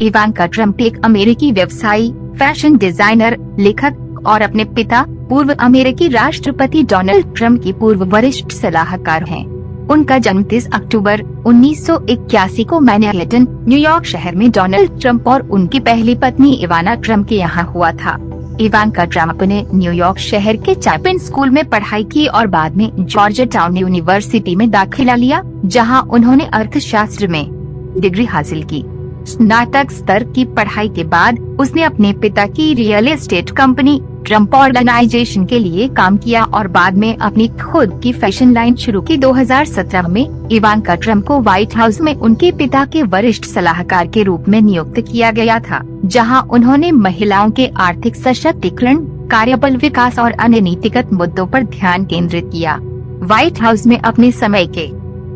Ivanka Trump एक अमेरिकी व्यवसायी, फैशन डिजाइनर, लेखक और अपने पिता पूर्व अमेरिकी राष्ट्रपति डोनाल्ड ट्रम्प की पूर्व वरिष्ठ सलाहकार हैं। उनका जन्म 30 अक्टूबर 1981 को मैनहट्टन, न्यूयॉर्क शहर में डोनाल्ड ट्रम्प और उनकी पहली पत्नी इवाना ट्रम्प के यहाँ हुआ था। इवांका ट्रम्प ने न्यूयॉर्क शहर के चैपल स्कूल में पढ़ाई की और बाद में जॉर्ज टाउन यूनिवर्सिटी में दाखिला लिया, जहाँ उन्होंने अर्थशास्त्र में डिग्री हासिल की। स्नातक स्तर की पढ़ाई के बाद उसने अपने पिता की real estate company Trump organisation के लिए काम किया और बाद में अपनी खुद की फैशन लाइन शुरू की। 2017 में इवांका ट्रम्प को व्हाइट हाउस में उनके पिता के वरिष्ठ सलाहकार के रूप में नियुक्त किया गया था, जहां उन्होंने महिलाओं के आर्थिक सशक्तिकरण, कार्यबल विकास और अन्य नीतिगत मुद्दों पर ध्यान केंद्रित किया। व्हाइट हाउस में अपने समय के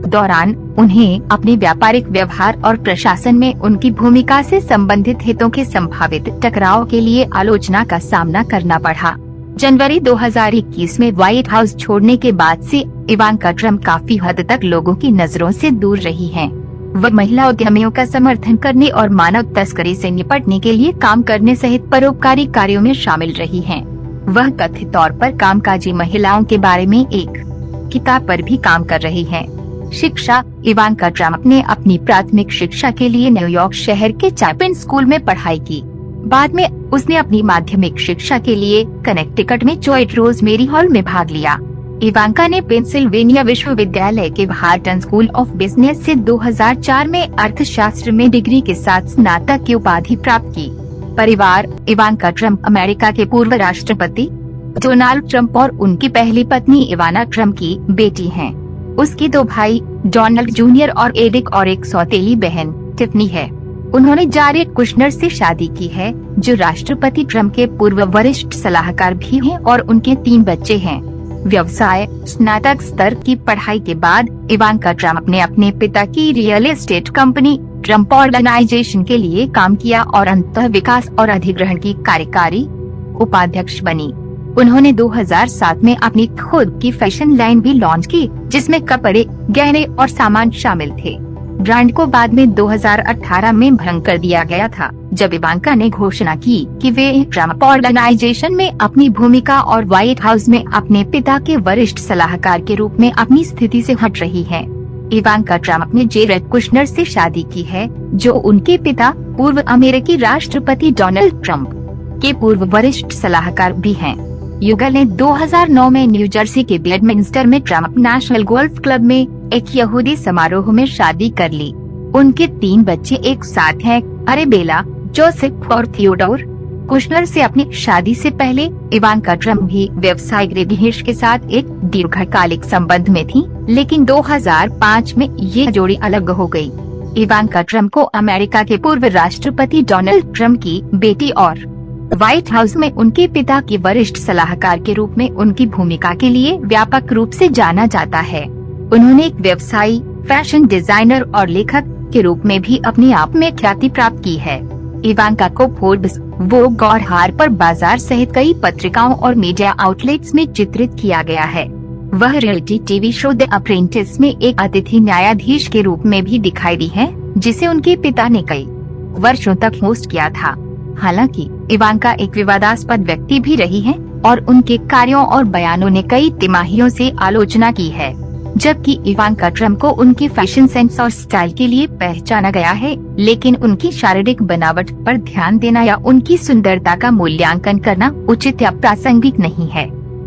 दौरान उन्हें अपने व्यापारिक व्यवहार और प्रशासन में उनकी भूमिका से संबंधित हितों के संभावित टकराव के लिए आलोचना का सामना करना पड़ा। जनवरी 2021 में व्हाइट हाउस छोड़ने के बाद से इवांका ट्रम्प काफी हद तक लोगों की नजरों से दूर रही हैं। वह महिला उद्यमियों का समर्थन करने और मानव तस्करी से निपटने के लिए काम करने सहित परोपकारी कार्यों में शामिल रही हैं। वह कथित तौर पर कामकाजी महिलाओं के बारे में एक किताब पर भी काम कर रही हैं। शिक्षा। इवांका ट्रम्प ने अपनी प्राथमिक शिक्षा के लिए न्यूयॉर्क शहर के चैपल स्कूल में पढ़ाई की। बाद में उसने अपनी माध्यमिक शिक्षा के लिए कनेक्टिकट में जॉइंट रोजमेरी हॉल में भाग लिया। इवांका ने पेंसिल्वेनिया विश्वविद्यालय के व्हार्टन स्कूल ऑफ बिजनेस से 2004 में अर्थशास्त्र में डिग्री के साथ स्नातक की उपाधि प्राप्त की। परिवार। इवांका ट्रम्प अमेरिका के पूर्व राष्ट्रपति डोनाल्ड ट्रम्प और उनकी पहली पत्नी इवाना ट्रम्प की बेटी हैं। उसके 2 भाई डोनाल्ड जूनियर और एरिक और एक सौतेली बहन टिफनी है। उन्होंने जारेड कुशनर से शादी की है, जो राष्ट्रपति ट्रम्प के पूर्व वरिष्ठ सलाहकार भी हैं और उनके 3 बच्चे हैं। व्यवसाय। स्नातक स्तर की पढ़ाई के बाद इवांका ट्रम्प ने अपने पिता की real estate company Trump organisation के लिए काम किया और अंततः विकास और अधिग्रहण की कार्यकारी उपाध्यक्ष बनी। उन्होंने 2007 में अपनी खुद की फैशन लाइन भी लॉन्च की, जिसमें कपड़े, गहने और सामान शामिल थे। ब्रांड को बाद में 2018 में भंग कर दिया गया था, जब इवांका ने घोषणा की कि वे ट्रम्प ऑर्गेनाइजेशन में अपनी भूमिका और व्हाइट हाउस में अपने पिता के वरिष्ठ सलाहकार के रूप में अपनी स्थिति से हट रही हैं। इवांका ट्रम्प ने जेरेड कुशनर से शादी की है, जो उनके पिता पूर्व अमेरिकी राष्ट्रपति डोनाल्ड ट्रम्प के पूर्व वरिष्ठ सलाहकार भी हैं। युगल ने 2009 में न्यू जर्सी के बेडमिंस्टर में ट्रम्प नेशनल गोल्फ क्लब में एक यहूदी समारोह में शादी कर ली। उनके 3 बच्चे एक साथ हैं, अरेबेला, जोसेफ और थियोडोर। कुशनर से अपनी शादी से पहले इवांका ट्रम्प भी व्यवसायिक रिदेश के साथ एक दीर्घकालिक संबंध में थी, लेकिन 2005 में ये जोड़ी अलग हो गई। इवांका ट्रम्प को अमेरिका के पूर्व राष्ट्रपति डोनाल्ड ट्रम्प की बेटी और व्हाइट हाउस में उनके पिता के वरिष्ठ सलाहकार के रूप में उनकी भूमिका के लिए व्यापक रूप से जाना जाता है। उन्होंने एक व्यवसायी, फैशन डिजाइनर और लेखक के रूप में भी अपने आप में ख्याति प्राप्त की है। इवांका को फोर्ब्स, वोग और हार्पर बाजार सहित कई पत्रिकाओं और मीडिया आउटलेट्स में चित्रित किया गया है। वह reality TV show the apprentice में एक अतिथि न्यायाधीश के रूप में भी दिखाई दी है, जिसे उनके पिता ने कई वर्षों तक होस्ट किया था। हालांकि इवांका एक विवादास्पद व्यक्ति भी रही है और उनके कार्यों और बयानों ने कई तिमाहियों से आलोचना की है। जबकि इवांका ट्रम्प को उनके फैशन सेंस और स्टाइल के लिए पहचाना गया है, लेकिन उनकी शारीरिक बनावट पर ध्यान देना या उनकी सुंदरता का मूल्यांकन करना उचित या प्रासंगिक नहीं है।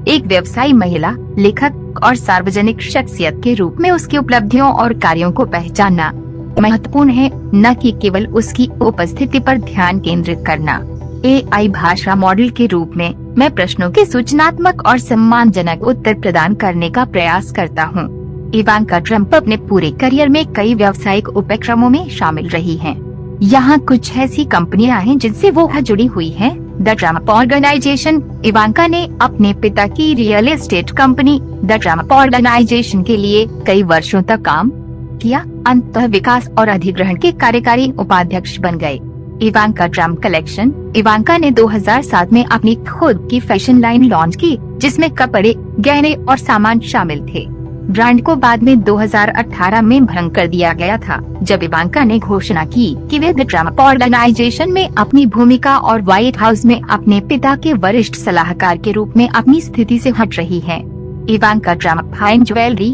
एक व्यवसायी महिला, लेखक और सार्वजनिक शख्सियत के रूप में उसकी उपलब्धियों और कार्यों को पहचानना महत्वपूर्ण है, न कि केवल उसकी उपस्थिति पर ध्यान केंद्रित करना। AI भाषा मॉडल के रूप में मैं प्रश्नों के सूचनात्मक और सम्मानजनक उत्तर प्रदान करने का प्रयास करता हूँ। इवांका ट्रम्प अपने पूरे करियर में कई व्यावसायिक उपक्रमों में शामिल रही हैं। यहाँ कुछ ऐसी कंपनियां हैं जिनसे वो जुड़ी हुई हैं। The Trump organisation. इवांका ने अपने पिता की real estate company the Trump organisation के लिए कई वर्षों तक काम किया, अंततः विकास और अधिग्रहण के कार्यकारी उपाध्यक्ष बन गए। Ivanka Trump collection. इवांका ने 2007 में अपनी खुद की फैशन लाइन लॉन्च की, जिसमें कपड़े, गहने और सामान शामिल थे। ब्रांड को बाद में 2018 में भंग कर दिया गया था, जब इवांका ने घोषणा की कि वे द ट्रम्प ऑर्गेनाइजेशन में अपनी भूमिका और व्हाइट हाउस में अपने पिता के वरिष्ठ सलाहकार के रूप में अपनी स्थिति से हट रही हैं। Ivanka Trump fine jewellery.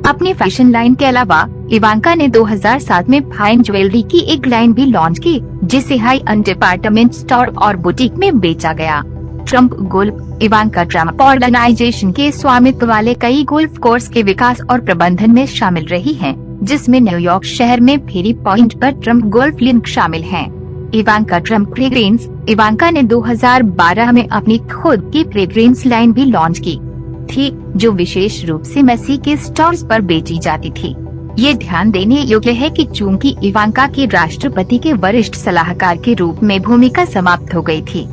अपनी फैशन लाइन के अलावा इवांका ने 2007 में फाइन ज्वेलरी की एक लाइन भी लॉन्च की, जिसे हाई एंड डिपार्टमेंट स्टोर और बुटीक में बेचा गया। Trump golf. Ivanka Trump organisation के स्वामित्व वाले कई गोल्फ कोर्स के विकास और प्रबंधन में शामिल रही हैं, जिसमें न्यूयॉर्क शहर में फेरी पॉइंट पर ट्रम्प गोल्फ लिंक शामिल हैं। Ivanka Trump fragrance. इवांका ने 2012 में अपनी खुद की फ्रेग्रेंस लाइन भी लॉन्च की थी, जो विशेष रूप से मैसी के स्टोर्स पर बेची जाती थी। ये ध्यान देने योग्य है कि चूंकि इवांका की राष्ट्रपति के वरिष्ठ सलाहकार के रूप में भूमिका समाप्त हो गई थी,